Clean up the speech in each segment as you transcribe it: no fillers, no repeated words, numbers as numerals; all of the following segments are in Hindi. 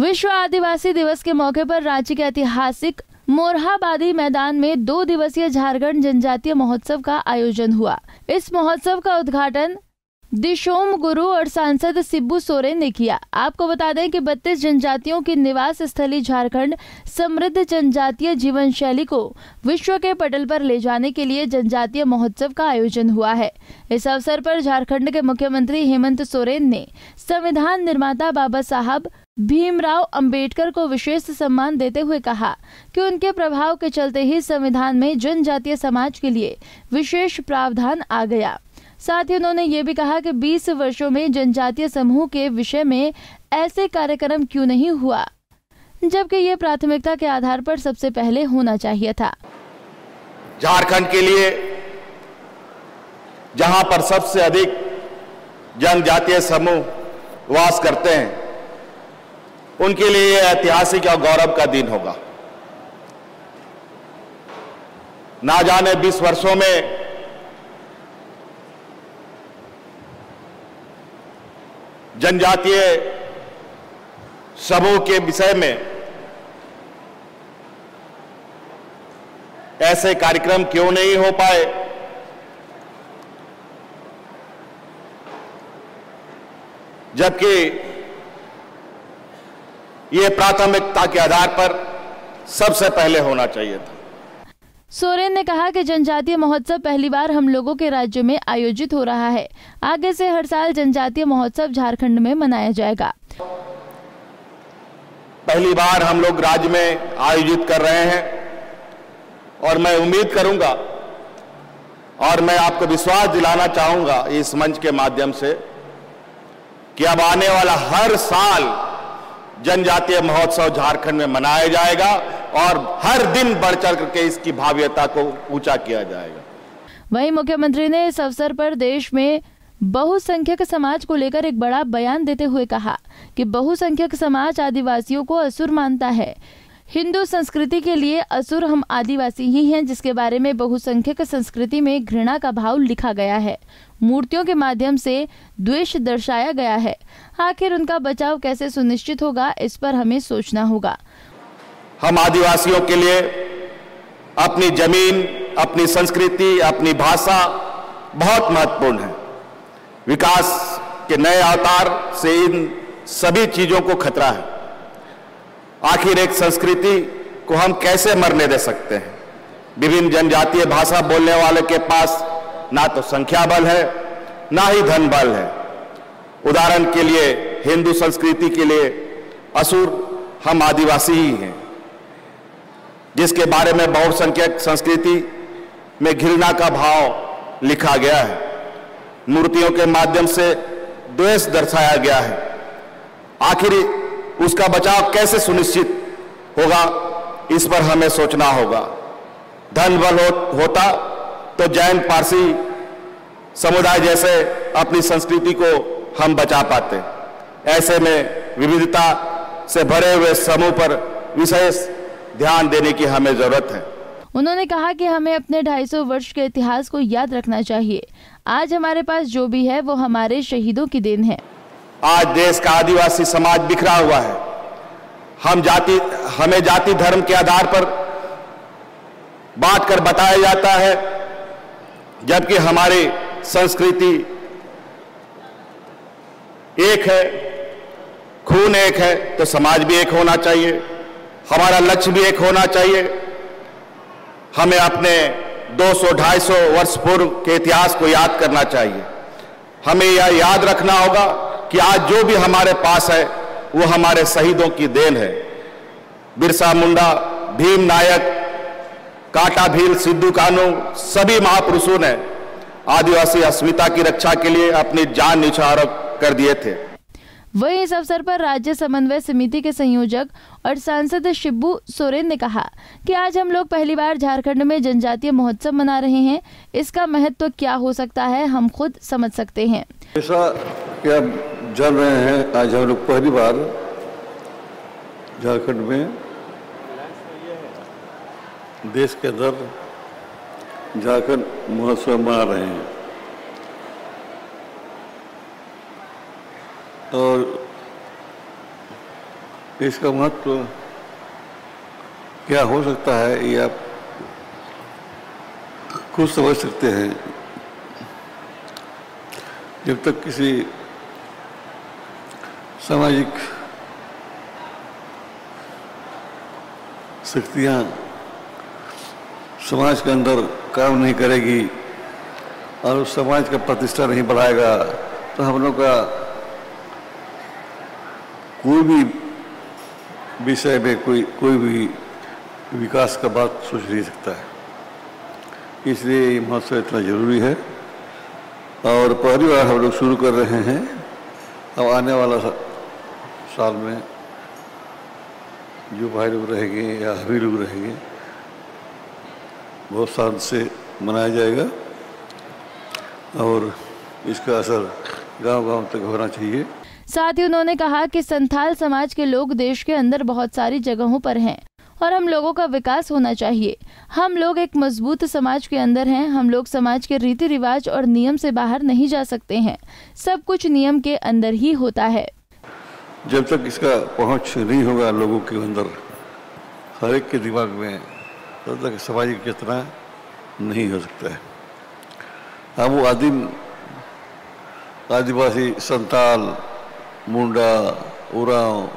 विश्व आदिवासी दिवस के मौके पर रांची के ऐतिहासिक मोरहाबादी मैदान में 2 दिवसीय झारखंड जनजातीय महोत्सव का आयोजन हुआ। इस महोत्सव का उद्घाटन दिशोम गुरु और सांसद शिबू सोरेन ने किया। आपको बता दें कि 32 जनजातियों की निवास स्थली झारखंड समृद्ध जनजातीय जीवन शैली को विश्व के पटल पर ले जाने के लिए जनजातीय महोत्सव का आयोजन हुआ है। इस अवसर पर झारखंड के मुख्यमंत्री हेमंत सोरेन ने संविधान निर्माता बाबा साहब भीमराव अंबेडकर को विशेष सम्मान देते हुए कहा कि उनके प्रभाव के चलते ही संविधान में जनजातीय समाज के लिए विशेष प्रावधान आ गया। साथ ही उन्होंने ये भी कहा कि 20 वर्षों में जनजातीय समूह के विषय में ऐसे कार्यक्रम क्यों नहीं हुआ, जबकि ये प्राथमिकता के आधार पर सबसे पहले होना चाहिए था। झारखंड के लिए जहां पर सबसे अधिक जनजातीय समूह वास करते हैं, उनके लिए यह ऐतिहासिक और गौरव का दिन होगा। ना जाने 20 वर्षों में जनजातीय समूह के विषय में ऐसे कार्यक्रम क्यों नहीं हो पाए, जबकि ये प्राथमिकता के आधार पर सबसे पहले होना चाहिए था। सोरेन ने कहा कि जनजातीय महोत्सव पहली बार हम लोगों के राज्य में आयोजित हो रहा है। आगे से हर साल जनजातीय महोत्सव झारखंड में मनाया जाएगा। पहली बार हम लोग राज्य में आयोजित कर रहे हैं और मैं उम्मीद करूंगा और मैं आपको विश्वास दिलाना चाहूंगा इस मंच के माध्यम से कि अब आने वाला हर साल जनजातीय महोत्सव झारखंड में मनाया जाएगा और हर दिन बढ़ चढ़ करके इसकी भव्यता को ऊंचा किया जाएगा। वहीं मुख्यमंत्री ने इस अवसर पर देश में बहुसंख्यक समाज को लेकर एक बड़ा बयान देते हुए कहा कि बहुसंख्यक समाज आदिवासियों को असुर मानता है। हिंदू संस्कृति के लिए असुर हम आदिवासी ही हैं, जिसके बारे में बहुसंख्यक संस्कृति में घृणा का भाव लिखा गया है। मूर्तियों के माध्यम से द्वेष दर्शाया गया है। आखिर उनका बचाव कैसे सुनिश्चित होगा, इस पर हमें सोचना होगा। हम आदिवासियों के लिए अपनी जमीन, अपनी संस्कृति, अपनी भाषा बहुत महत्वपूर्ण है। विकास के नए अवतार से इन सभी चीजों को खतरा है। आखिर एक संस्कृति को हम कैसे मरने दे सकते हैं? विभिन्न जनजातीय भाषा बोलने वाले के पास ना तो संख्या बल है, ना ही धन बल है। उदाहरण के लिए हिंदू संस्कृति के लिए असुर हम आदिवासी ही हैं, जिसके बारे में बहुसंख्यक संस्कृति में घृणा का भाव लिखा गया है। मूर्तियों के माध्यम से द्वेष दर्शाया गया है। आखिर उसका बचाव कैसे सुनिश्चित होगा, इस पर हमें सोचना होगा। धन बल होता तो जैन पारसी समुदाय जैसे अपनी संस्कृति को हम बचा पाते। ऐसे में विविधता से भरे हुए समूह पर विशेष ध्यान देने की हमें जरूरत है। उन्होंने कहा कि हमें अपने 250 वर्ष के इतिहास को याद रखना चाहिए। आज हमारे पास जो भी है वो हमारे शहीदों की देन है। आज देश का आदिवासी समाज बिखरा हुआ है। हमें जाति धर्म के आधार पर बांट कर बताया जाता है, जबकि हमारी संस्कृति एक है, खून एक है, तो समाज भी एक होना चाहिए। हमारा लक्ष्य भी एक होना चाहिए। हमें अपने 200-250 वर्ष पूर्व के इतिहास को याद करना चाहिए। हमें यह याद रखना होगा कि आज जो भी हमारे पास है वो हमारे शहीदों की देन है। बिरसा मुंडा, भीम नायक, कांटा भील, सिद्धू कान्हू, सभी महापुरुषों ने आदिवासी अस्मिता की रक्षा के लिए अपनी जान न्यौछावर कर दिए थे। वहीं इस अवसर पर राज्य समन्वय समिति के संयोजक और सांसद शिबू सोरेन ने कहा कि आज हम लोग पहली बार झारखंड में जनजातीय महोत्सव मना रहे हैं। इसका महत्व क्या हो सकता है, हम खुद समझ सकते हैं। ऐसा क्या जान रहे हैं, आज हम लोग पहली बार झारखंड में देश के अंदर झारखंड महोत्सव मना रहे हैं। और इसका महत्व क्या हो सकता है ये आप खुद समझ सकते हैं। जब तक किसी सामाजिक शक्तियां समाज के अंदर काम नहीं करेगी और उस समाज का प्रतिष्ठा नहीं बढ़ाएगा तो हम लोग का कोई भी विषय में कोई भी विकास का बात सोच नहीं सकता है। इसलिए ये महोत्सव इतना जरूरी है और पहली बार हम लोग शुरू कर रहे हैं। अब आने वाला साल में जो भाई लोग रहेंगे या सभी लोग रहेंगे बहुत शांत से मनाया जाएगा और इसका असर गांव-गांव तक होना चाहिए। साथ ही उन्होंने कहा कि संथाल समाज के लोग देश के अंदर बहुत सारी जगहों पर हैं और हम लोगों का विकास होना चाहिए। हम लोग एक मजबूत समाज के अंदर हैं। हम लोग समाज के रीति रिवाज और नियम से बाहर नहीं जा सकते हैं। सब कुछ नियम के अंदर ही होता है। जब तक इसका पहुंच नहीं होगा लोगों के अंदर, हर एक के दिमाग में, तब तक सामाजिक चेतना नहीं हो सकता है। हम वो आदिवासी, संताल, मुंडा, उरांव,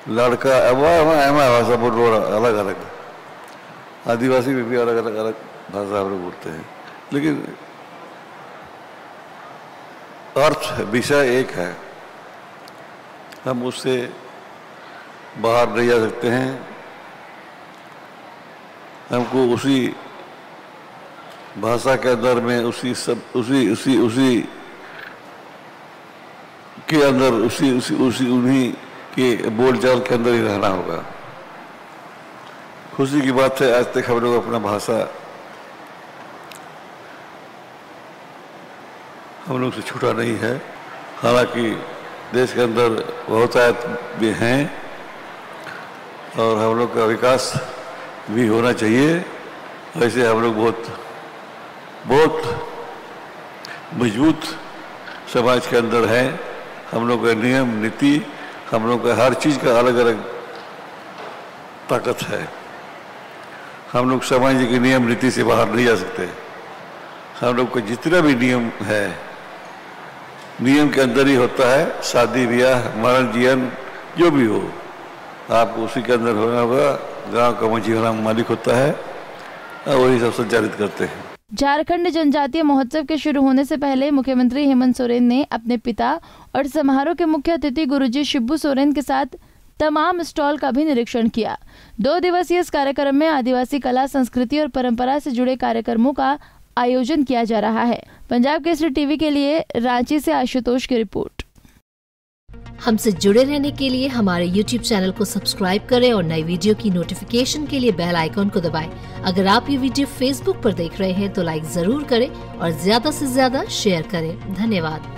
लड़का भाषा बोल रहा अलग अलग, आदिवासी में भी अलग अलग भाषा हम लोग बोलते हैं, लेकिन अर्थ विषय एक है। हम उससे बाहर नहीं जा सकते हैं। हमको उसी भाषा के अंदर में उसी के अंदर उन्हीं के बोलचाल के अंदर ही रहना होगा। खुशी की बात है आज तक हम लोग अपना भाषा हम लोग से छूटा नहीं है। हालांकि देश के अंदर बहुतायत भी हैं और हम लोग का विकास भी होना चाहिए। वैसे हम लोग बहुत मजबूत समाज के अंदर हैं। हम लोग का नियम नीति, हम लोग का हर चीज़ का अलग अलग ताकत है। हम लोग सामाजिक नियम नीति से बाहर नहीं जा सकते। हम लोग का जितना भी नियम है, नियम के अंदर ही होता है। शादी ब्याह, मरण जीवन जो भी हो, आपको उसी के अंदर होना होगा। गांव का मुझी होना मालिक होता है और वही सब संचालित करते हैं। झारखंड जनजातीय महोत्सव के शुरू होने से पहले मुख्यमंत्री हेमंत सोरेन ने अपने पिता और समारोह के मुख्य अतिथि गुरुजी शिबू सोरेन के साथ तमाम स्टॉल का भी निरीक्षण किया। 2 दिवसीय इस कार्यक्रम में आदिवासी कला, संस्कृति और परंपरा से जुड़े कार्यक्रमों का आयोजन किया जा रहा है। पंजाब केसरी टीवी के लिए रांची से आशुतोष की रिपोर्ट। हमसे जुड़े रहने के लिए हमारे YouTube चैनल को सब्सक्राइब करें और नई वीडियो की नोटिफिकेशन के लिए बेल आइकॉन को दबाएं। अगर आप ये वीडियो Facebook पर देख रहे हैं तो लाइक जरूर करें और ज्यादा से ज्यादा शेयर करें। धन्यवाद।